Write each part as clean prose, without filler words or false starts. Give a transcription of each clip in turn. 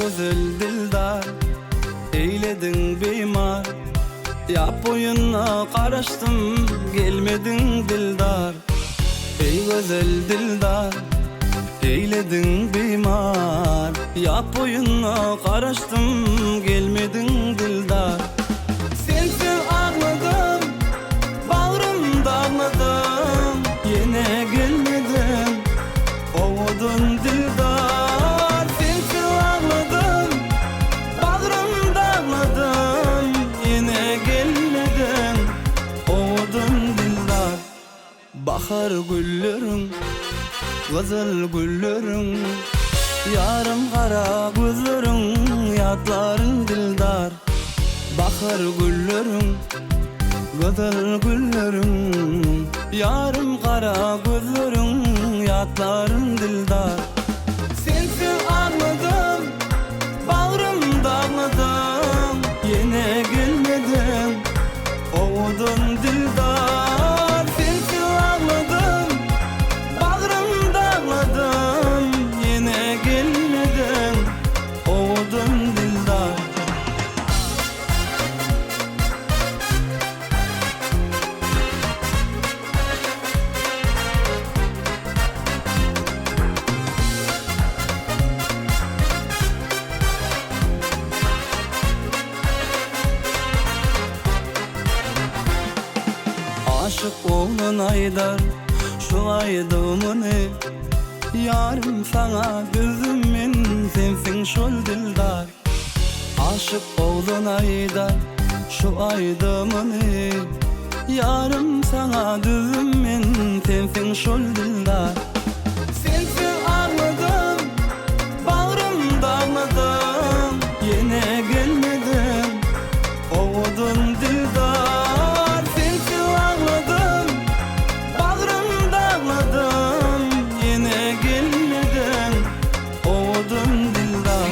güzel dildar, eyledin beymar. Yap oyununa karıştım, gelmedin dildar. Ey güzel dildar, eyledin beymar. Yap oyununa karıştım, gelmedin dildar. Sensiz ağladım, bağrımda ağladım. Yine gelmedin, ovudun dildar. Sensiz ağladım, bağrımda ağladım. Yine gelmedin, ovudun dildar. Bahar güllerin, güzel güllerin, yarım kara gözlerin, yatların dildar. Bahar güllerin, güzel güllerin, yarım kara gözlerin, yatların dildar. Sensiz ağladım, bağrımda ağladım. Yine gelmedin, ovudun dildar. Sensiz ağladım, bağrımda ağladım. Yine gelmedin, ovudun dildar. Aşık oğlun Aydar, şu aydımını yarım sana gözümün, sensin şol dildar. Aşık oğlun Aydar, şu aydımını yarım sana gözümün, sensin şol dildar. Sensiz ağladım, bağrımda ağladım. Yine gelmedin, ovudun dildar. Yine gelmedin, ovudun dildar.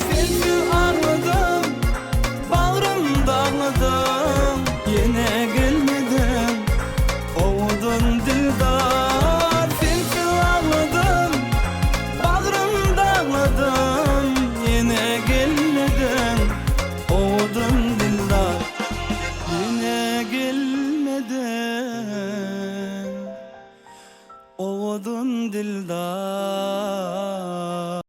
Sensiz ağladım, bağrımda ağladım. Yine gelmedin, ovudun dildar. Sensiz ağladım, bağrımda ağladım. Yine gelmedin, ovudun dildar. Yine gelmedin, ovudun dildar.